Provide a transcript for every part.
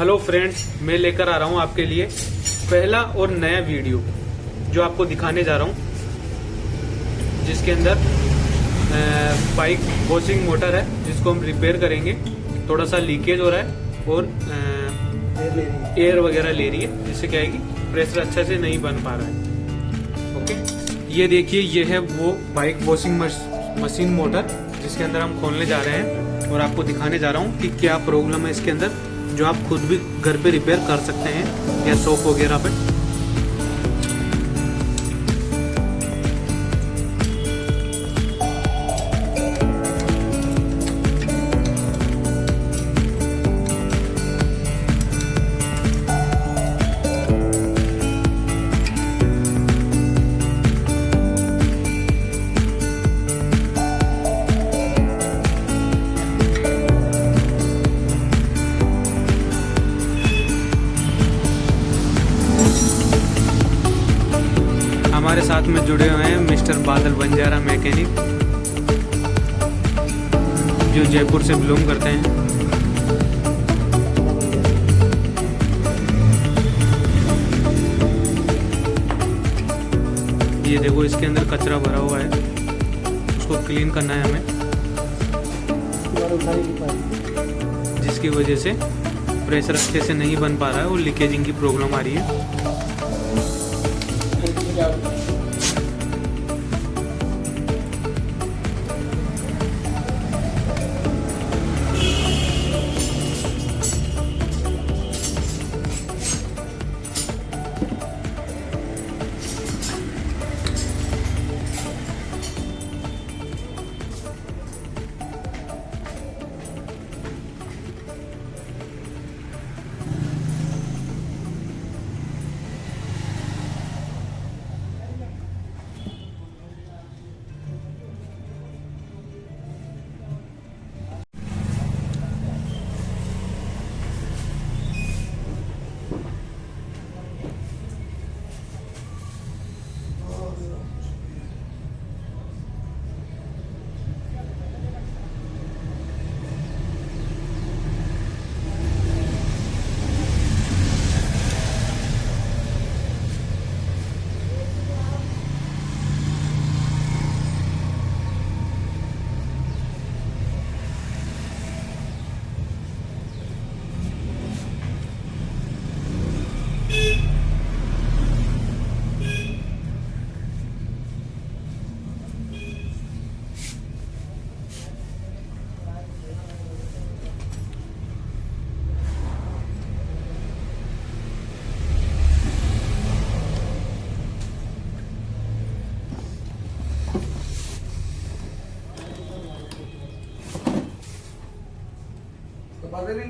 Hello friends, मैं लेकर आ रहा हूं आपके लिए पहला और नया वीडियो जो आपको दिखाने जा रहा हूं, जिसके अंदर बाइक वॉशिंग मोटर है जिसको हम रिपेयर करेंगे। थोड़ा सा लीकेज हो रहा है और एयर वगैरह ले रही है, जिससे क्या है कि प्रेशर अच्छे से नहीं बन पा रहा है। ओके, ये देखिए, ये है वो बाइक वॉशिंग मशीन मोटर जिसके अंदर हम खोलने जा रहे हैं और आपको दिखाने जा रहा हूँ कि क्या प्रॉब्लम है इसके अंदर, जो आप खुद भी घर पे रिपेयर कर सकते हैं या शॉप वगैरह पे। हमारे साथ में जुड़े हुए हैं मिस्टर बादल बंजारा मैकेनिक, जो जयपुर से बिलोंग करते हैं। ये देखो, इसके अंदर कचरा भरा हुआ है, उसको क्लीन करना है हमें, जिसकी वजह से प्रेशर अच्छे से नहीं बन पा रहा है और लीकेजिंग की प्रॉब्लम आ रही है।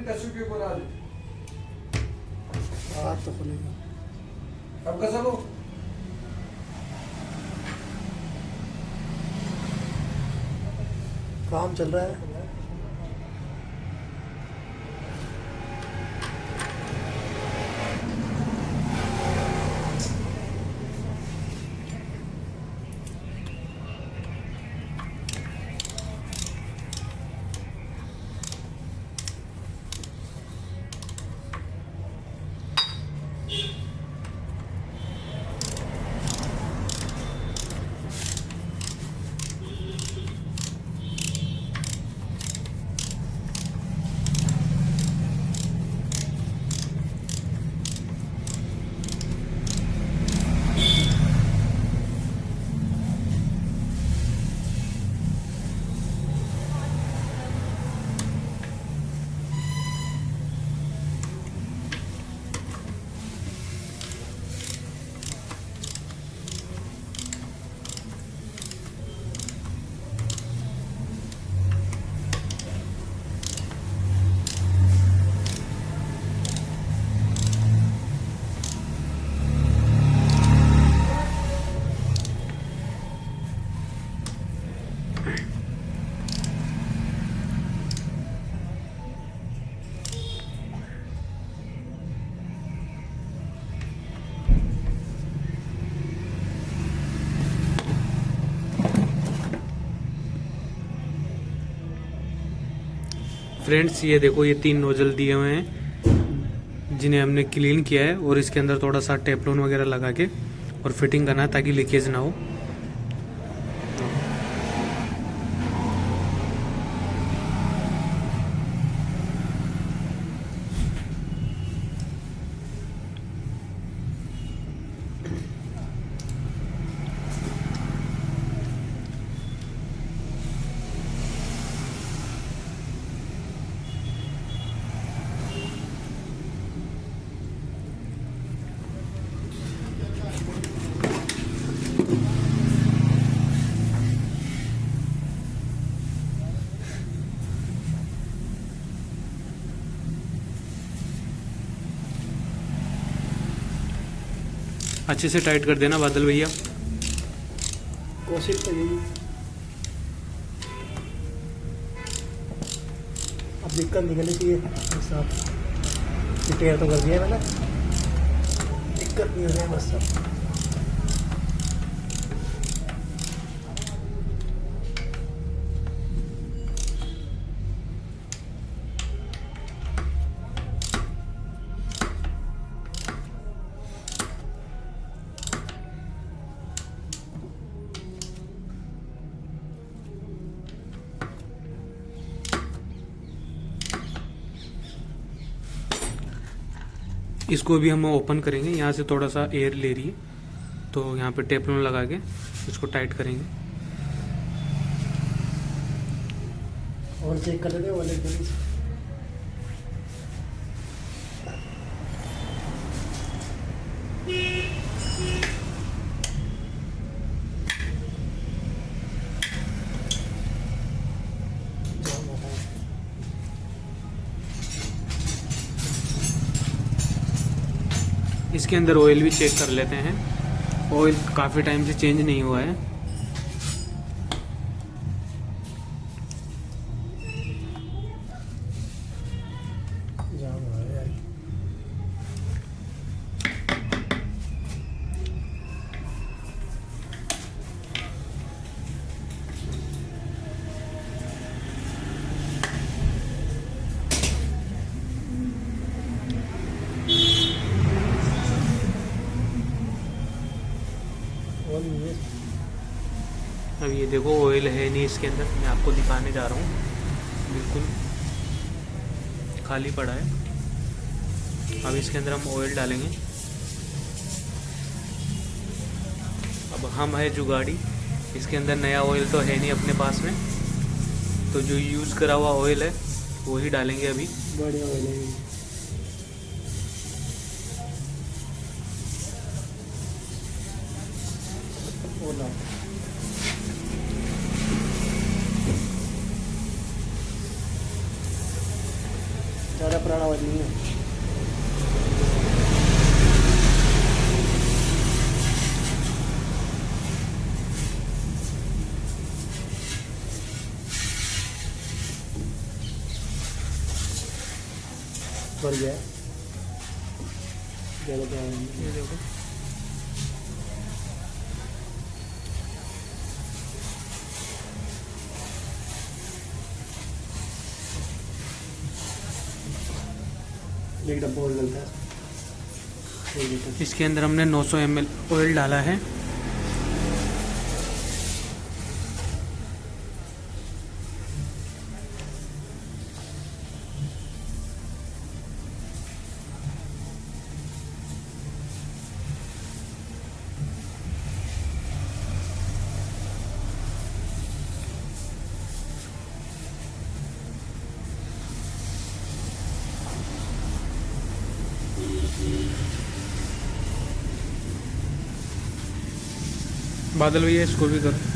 कसू क्यों बना दे? हाथ तो खुलेगा। अब कसा लो। काम चल रहा है। फ्रेंड्स, ये देखो, ये 3 नोजल दिए हुए हैं जिन्हें हमने क्लीन किया है, और इसके अंदर थोड़ा सा टेपलॉन वगैरह लगा के और फिटिंग करना है ताकि लीकेज ना हो। अच्छे से टाइट कर देना बादल भैया। कोशिश तो यही। अब दिक्कत निकली थी साहब, रिपेयर तो कर दिया मैंने, दिक्कत नहीं हो रही है बस सब। इसको भी हम ओपन करेंगे, यहाँ से थोड़ा सा एयर ले रही है, तो यहाँ पे टेपलॉन लगा के इसको टाइट करेंगे। और चेक कर लेते हैं वाले जल्दी से। इसके अंदर ऑयल भी चेक कर लेते हैं। ऑयल काफ़ी टाइम से चेंज नहीं हुआ है। जाम हो रहा है यार। और नहीं है। अब ये देखो ऑयल है नहीं इसके अंदर, मैं आपको दिखाने जा रहा हूँ, बिल्कुल खाली पड़ा है। अब इसके अंदर हम ऑयल डालेंगे। अब हम है जुगाड़ी, इसके अंदर नया ऑयल तो है नहीं अपने पास में, तो जो यूज़ करा हुआ ऑयल है वो ही डालेंगे अभी। बढ़िया हो जाएगी। और लाओ। ज़्यादा पुराना वाली नहीं है। बढ़ गया है। ज़्यादा पुराना नहीं है। ये देखो एक डब्बा और डलता है। 1 लीटर। इसके अंदर हमने 900 ml ऑयल डाला है। बादल भैया इसको भी करो।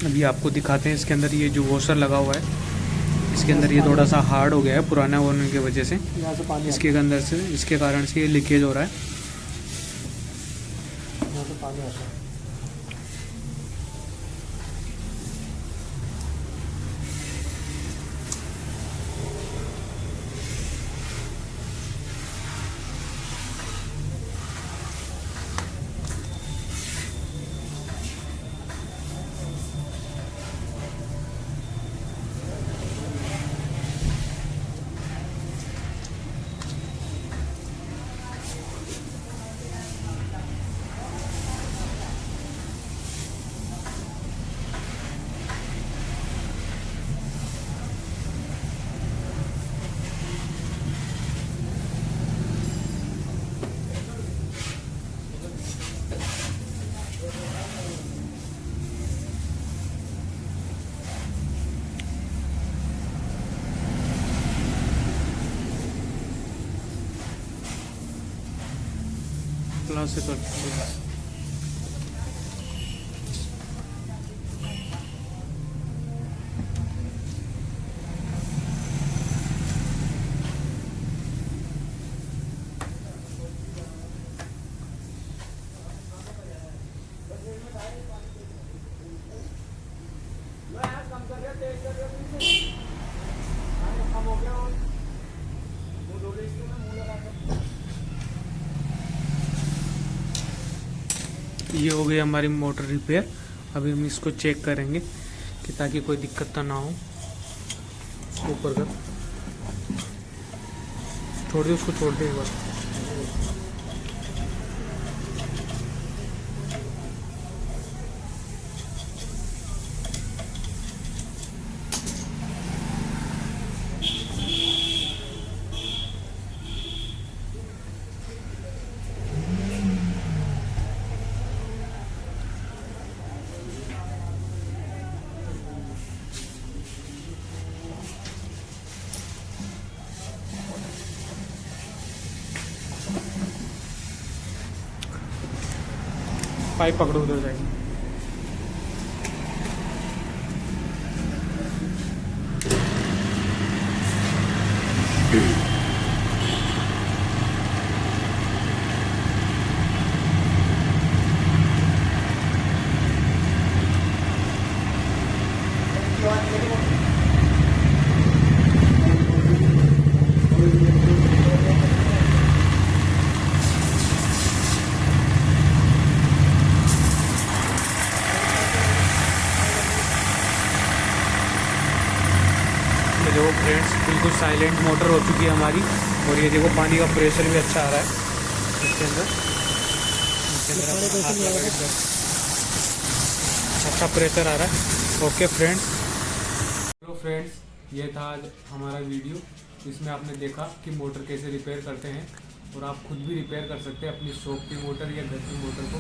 अभी आपको दिखाते हैं इसके अंदर ये जो वॉशर लगा हुआ है, इसके अंदर ये थोड़ा सा हार्ड हो गया है पुराना होने की वजह से, यहाँ से पानी इसके अंदर से, इसके कारण से ये लीकेज हो रहा है। यहाँ से पानी आता है। क्लास से कर ये हो गई हमारी मोटर रिपेयर। अभी हम इसको चेक करेंगे कि ताकि कोई दिक्कत ना हो। ऊपर कर छोड़ दे, उसको छोड़ दे एक बार। पाइप पकड़ो, उधर जाएगी। देखो फ्रेंड्स, बिल्कुल साइलेंट मोटर हो चुकी है हमारी। और ये देखो पानी का प्रेशर भी अच्छा आ रहा है इसके अंदर। अच्छा प्रेशर आ रहा है। ओके फ्रेंड्स, तो फ्रेंड्स ये था आज हमारा वीडियो। इसमें आपने देखा कि मोटर कैसे रिपेयर करते हैं, और आप खुद भी रिपेयर कर सकते हैं अपनी शॉप की मोटर या घर की मोटर को।